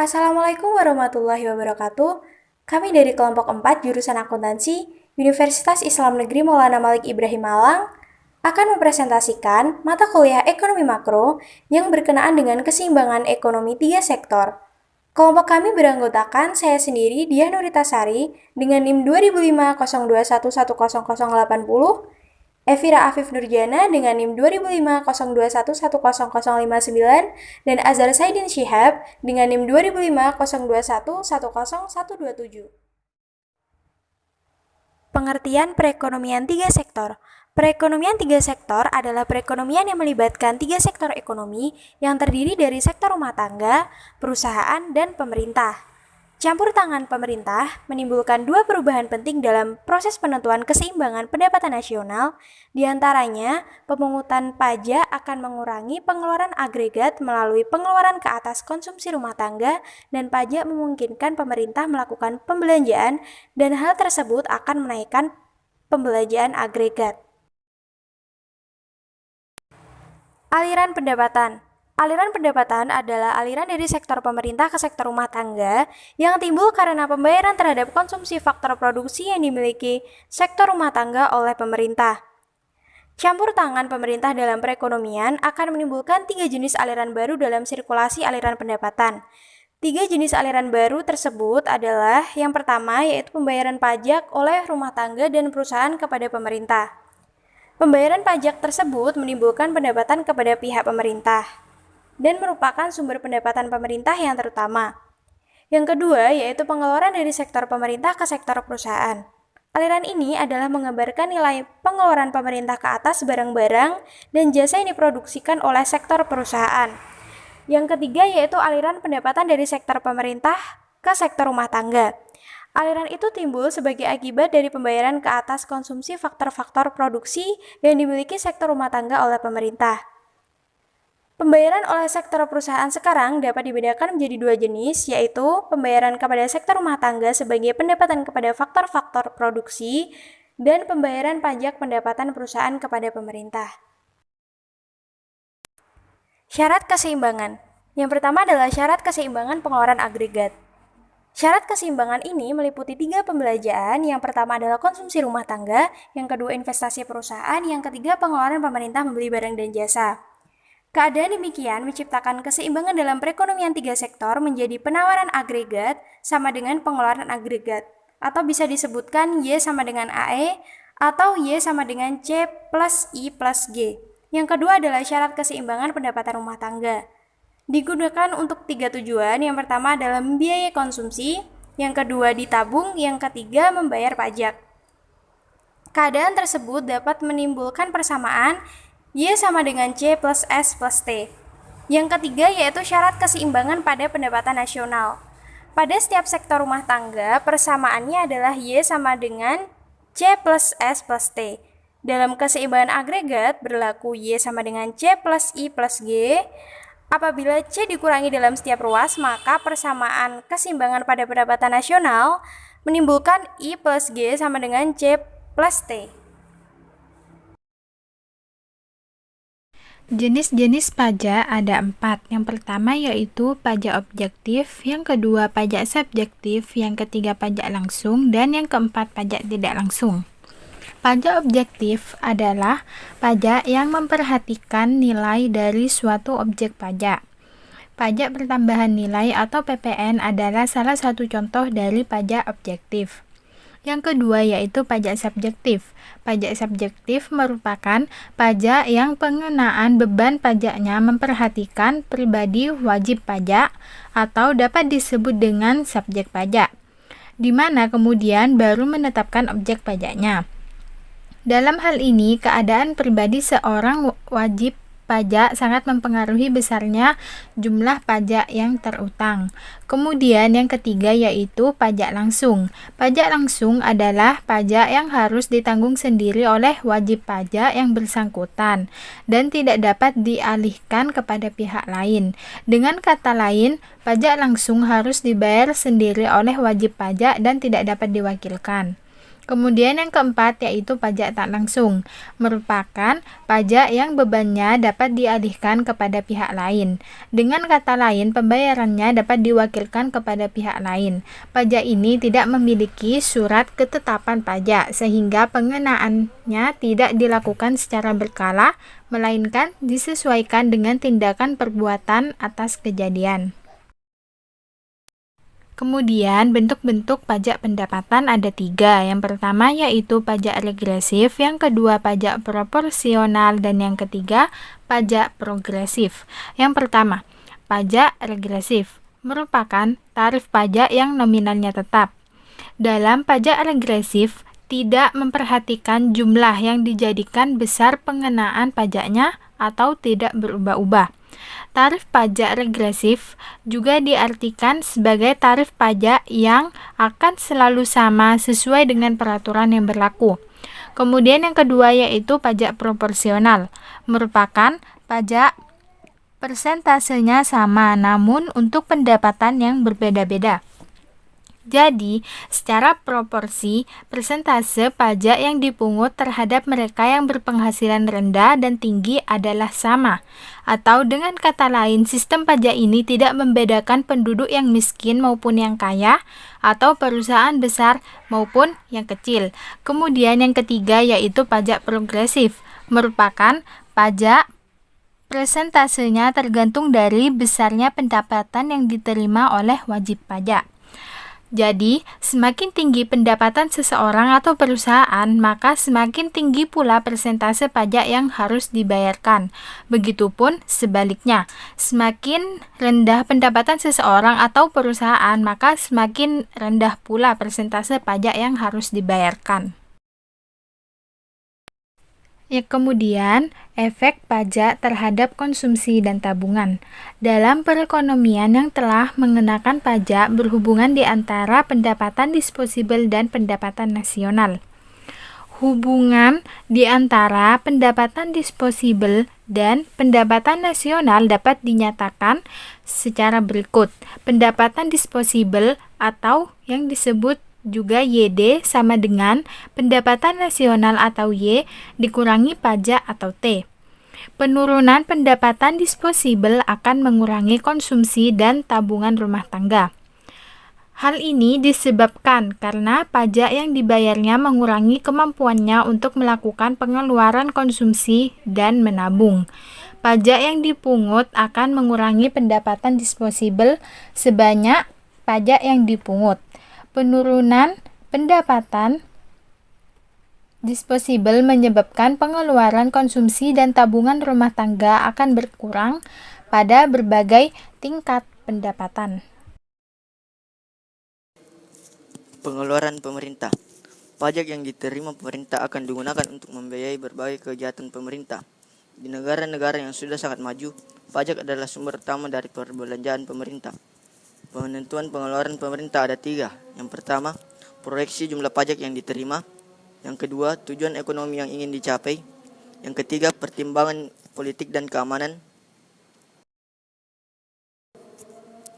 Assalamualaikum warahmatullahi wabarakatuh. Kami dari kelompok 4 jurusan akuntansi Universitas Islam Negeri Maulana Malik Ibrahim Malang akan mempresentasikan mata kuliah ekonomi makro yang berkenaan dengan keseimbangan ekonomi 3 sektor. Kelompok kami beranggotakan saya sendiri, Diah Nuritasari, dengan NIM 200502110080, Evira Afif Nurjana dengan NIM 200502110059, dan Azhar Saidin Syihab dengan NIM 200502110127. Pengertian perekonomian 3 sektor. Perekonomian 3 sektor adalah perekonomian yang melibatkan 3 sektor ekonomi yang terdiri dari sektor rumah tangga, perusahaan, dan pemerintah. Campur tangan pemerintah menimbulkan 2 perubahan penting dalam proses penentuan keseimbangan pendapatan nasional, diantaranya pemungutan pajak akan mengurangi pengeluaran agregat melalui pengeluaran ke atas konsumsi rumah tangga, dan pajak memungkinkan pemerintah melakukan pembelanjaan, dan hal tersebut akan menaikkan pembelanjaan agregat. Aliran pendapatan. Aliran pendapatan adalah aliran dari sektor pemerintah ke sektor rumah tangga yang timbul karena pembayaran terhadap konsumsi faktor produksi yang dimiliki sektor rumah tangga oleh pemerintah. Campur tangan pemerintah dalam perekonomian akan menimbulkan 3 jenis aliran baru dalam sirkulasi aliran pendapatan. 3 jenis aliran baru tersebut adalah yang pertama yaitu pembayaran pajak oleh rumah tangga dan perusahaan kepada pemerintah. Pembayaran pajak tersebut menimbulkan pendapatan kepada pihak pemerintah dan merupakan sumber pendapatan pemerintah yang terutama. Yang kedua yaitu pengeluaran dari sektor pemerintah ke sektor perusahaan. Aliran ini adalah menggambarkan nilai pengeluaran pemerintah ke atas barang-barang dan jasa yang diproduksikan oleh sektor perusahaan. Yang ketiga yaitu aliran pendapatan dari sektor pemerintah ke sektor rumah tangga. Aliran itu timbul sebagai akibat dari pembayaran ke atas konsumsi faktor-faktor produksi yang dimiliki sektor rumah tangga oleh pemerintah. Pembayaran oleh sektor perusahaan sekarang dapat dibedakan menjadi 2 jenis, yaitu pembayaran kepada sektor rumah tangga sebagai pendapatan kepada faktor-faktor produksi dan pembayaran pajak pendapatan perusahaan kepada pemerintah. Syarat keseimbangan. Yang pertama adalah syarat keseimbangan pengeluaran agregat. Syarat keseimbangan ini meliputi 3 pembelanjaan. Yang pertama adalah konsumsi rumah tangga, yang kedua investasi perusahaan, yang ketiga pengeluaran pemerintah membeli barang dan jasa. Keadaan demikian menciptakan keseimbangan dalam perekonomian 3 sektor menjadi penawaran agregat sama dengan pengeluaran agregat, atau bisa disebutkan Y sama dengan AE atau Y sama dengan C plus I plus G. Yang kedua adalah syarat keseimbangan pendapatan rumah tangga. Digunakan untuk 3 tujuan. Yang pertama adalah membiayai konsumsi, yang kedua ditabung, yang ketiga membayar pajak. Keadaan tersebut dapat menimbulkan persamaan Y sama dengan C plus S plus T. Yang ketiga yaitu syarat keseimbangan pada pendapatan nasional. Pada setiap sektor rumah tangga, persamaannya adalah Y sama dengan C plus S plus T. Dalam keseimbangan agregat berlaku Y sama dengan C plus I plus G. Apabila C dikurangi dalam setiap ruas, maka persamaan keseimbangan pada pendapatan nasional menimbulkan I plus G sama dengan C plus T. Jenis-jenis pajak ada 4. Yang pertama yaitu pajak objektif, yang kedua pajak subjektif, yang ketiga pajak langsung, dan yang keempat pajak tidak langsung. Pajak objektif adalah pajak yang memperhatikan nilai dari suatu objek pajak. Pajak pertambahan nilai atau PPN adalah salah satu contoh dari pajak objektif. Yang kedua yaitu pajak subjektif. Pajak subjektif merupakan pajak yang pengenaan beban pajaknya memperhatikan pribadi wajib pajak atau dapat disebut dengan subjek pajak, di mana kemudian baru menetapkan objek pajaknya. Dalam hal ini, keadaan pribadi seorang wajib pajak sangat mempengaruhi besarnya jumlah pajak yang terutang. Kemudian yang ketiga yaitu pajak langsung. Pajak langsung adalah pajak yang harus ditanggung sendiri oleh wajib pajak yang bersangkutan dan tidak dapat dialihkan kepada pihak lain. Dengan kata lain, pajak langsung harus dibayar sendiri oleh wajib pajak dan tidak dapat diwakilkan. Kemudian yang keempat yaitu pajak tak langsung, merupakan pajak yang bebannya dapat dialihkan kepada pihak lain. Dengan kata lain, pembayarannya dapat diwakilkan kepada pihak lain. Pajak ini tidak memiliki surat ketetapan pajak, sehingga pengenaannya tidak dilakukan secara berkala, melainkan disesuaikan dengan tindakan perbuatan atas kejadian. Kemudian bentuk-bentuk pajak pendapatan ada 3. Yang pertama yaitu pajak regresif, yang kedua pajak proporsional, dan yang ketiga pajak progresif. Yang pertama, pajak regresif merupakan tarif pajak yang nominalnya tetap. Dalam pajak regresif, tidak memperhatikan jumlah yang dijadikan besar pengenaan pajaknya atau tidak berubah-ubah. Tarif pajak regresif juga diartikan sebagai tarif pajak yang akan selalu sama sesuai dengan peraturan yang berlaku. Kemudian yang kedua yaitu pajak proporsional, merupakan pajak persentasenya sama namun untuk pendapatan yang berbeda-beda. Jadi, secara proporsi, persentase pajak yang dipungut terhadap mereka yang berpenghasilan rendah dan tinggi adalah sama. Atau dengan kata lain, sistem pajak ini tidak membedakan penduduk yang miskin maupun yang kaya, atau perusahaan besar maupun yang kecil. Kemudian yang ketiga yaitu pajak progresif, merupakan pajak persentasenya tergantung dari besarnya pendapatan yang diterima oleh wajib pajak. Jadi, semakin tinggi pendapatan seseorang atau perusahaan, maka semakin tinggi pula persentase pajak yang harus dibayarkan. Begitupun sebaliknya, semakin rendah pendapatan seseorang atau perusahaan, maka semakin rendah pula persentase pajak yang harus dibayarkan. Ya, kemudian, efek pajak terhadap konsumsi dan tabungan. Dalam perekonomian yang telah mengenakan pajak berhubungan di antara pendapatan disposibel dan pendapatan nasional. Hubungan di antara pendapatan disposibel dan pendapatan nasional dapat dinyatakan secara berikut. Pendapatan disposibel atau yang disebut juga YD sama dengan pendapatan nasional atau Y dikurangi pajak atau T. Penurunan pendapatan disposibel akan mengurangi konsumsi dan tabungan rumah tangga. Hal ini disebabkan karena pajak yang dibayarnya mengurangi kemampuannya untuk melakukan pengeluaran konsumsi dan menabung. Pajak yang dipungut akan mengurangi pendapatan disposibel sebanyak pajak yang dipungut. Penurunan pendapatan disposibel menyebabkan pengeluaran konsumsi dan tabungan rumah tangga akan berkurang pada berbagai tingkat pendapatan. Pengeluaran pemerintah. Pajak yang diterima pemerintah akan digunakan untuk membiayai berbagai kegiatan pemerintah. Di negara-negara yang sudah sangat maju, pajak adalah sumber utama dari perbelanjaan pemerintah. Penentuan pengeluaran pemerintah ada 3. Yang pertama, proyeksi jumlah pajak yang diterima. Yang kedua, tujuan ekonomi yang ingin dicapai. Yang ketiga, pertimbangan politik dan keamanan.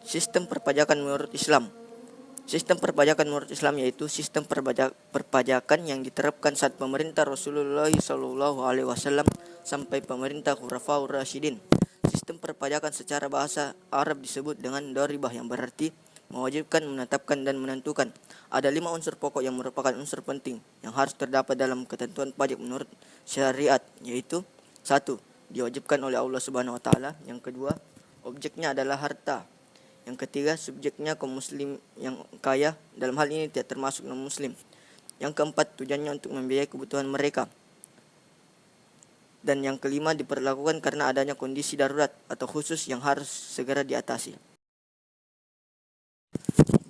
Sistem perpajakan menurut Islam. Sistem perpajakan menurut Islam yaitu sistem perpajakan yang diterapkan saat pemerintah Rasulullah SAW sampai pemerintah Khulafaur Rasyidin. Sistem perpajakan secara bahasa Arab disebut dengan dharibah yang berarti mewajibkan, menetapkan, dan menentukan. Ada 5 unsur pokok yang merupakan unsur penting yang harus terdapat dalam ketentuan pajak menurut syariat, yaitu 1. Diwajibkan oleh Allah Subhanahu wa taala. Yang kedua, objeknya adalah harta. Yang ketiga, subjeknya kaum muslim yang kaya, dalam hal ini tidak termasuk non-muslim. Yang keempat, tujuannya untuk membiayai kebutuhan mereka. Dan yang kelima, diperlakukan karena adanya kondisi darurat atau khusus yang harus segera diatasi.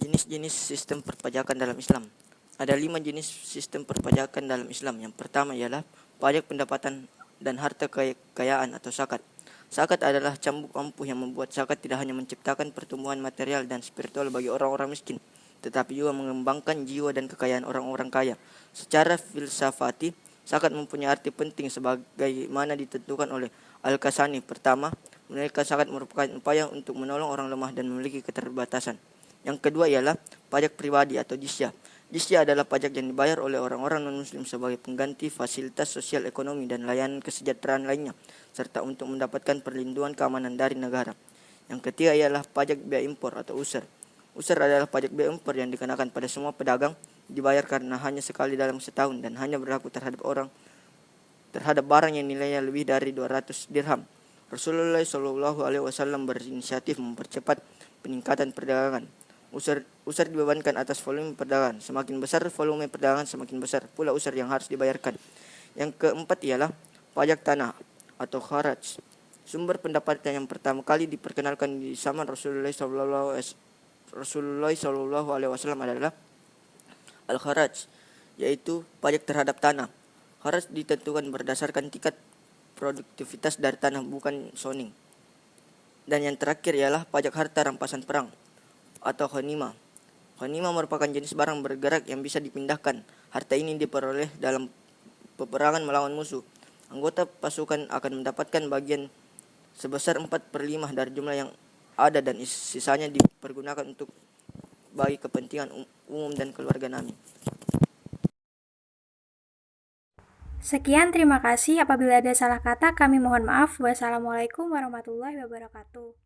Jenis-jenis sistem perpajakan dalam Islam. Ada 5 jenis sistem perpajakan dalam Islam. Yang pertama ialah pajak pendapatan dan harta kekayaan atau zakat. Zakat adalah cambuk ampuh yang membuat zakat tidak hanya menciptakan pertumbuhan material dan spiritual bagi orang-orang miskin, tetapi juga mengembangkan jiwa dan kekayaan orang-orang kaya. Secara filsafati, zakat mempunyai arti penting sebagaimana ditentukan oleh Al-Kasani. Pertama, menunaikan zakat merupakan upaya untuk menolong orang lemah dan memiliki keterbatasan. Yang kedua ialah pajak pribadi atau jizyah. Jizya adalah pajak yang dibayar oleh orang-orang non-muslim sebagai pengganti fasilitas sosial ekonomi dan layanan kesejahteraan lainnya, serta untuk mendapatkan perlindungan keamanan dari negara. Yang ketiga ialah pajak biaya impor atau USER. USER adalah pajak biaya impor yang dikenakan pada semua pedagang, dibayar karena hanya sekali dalam setahun dan hanya berlaku terhadap barang yang nilainya lebih dari 200 dirham. Rasulullah Shallallahu Alaihi Wasallam berinisiatif mempercepat peningkatan perdagangan. Usar dibebankan atas volume perdagangan. Semakin besar volume perdagangan, semakin besar pula usar yang harus dibayarkan. Yang keempat ialah pajak tanah atau kharaj. Sumber pendapatan yang pertama kali diperkenalkan di zaman Rasulullah Shallallahu Alaihi Wasallam adalah al-kharaj, yaitu pajak terhadap tanah. Kharaj ditentukan berdasarkan tingkat produktivitas dari tanah, bukan zoning. Dan yang terakhir ialah pajak harta rampasan perang atau ghanimah. Ghanimah merupakan jenis barang bergerak yang bisa dipindahkan. Harta ini diperoleh dalam peperangan melawan musuh. Anggota pasukan akan mendapatkan bagian sebesar 4/5 dari jumlah yang ada dan sisanya dipergunakan untuk bagi kepentingan umum dan keluarga Nabi. Sekian, terima kasih. Apabila ada salah kata, kami mohon maaf. Wassalamualaikum warahmatullahi wabarakatuh.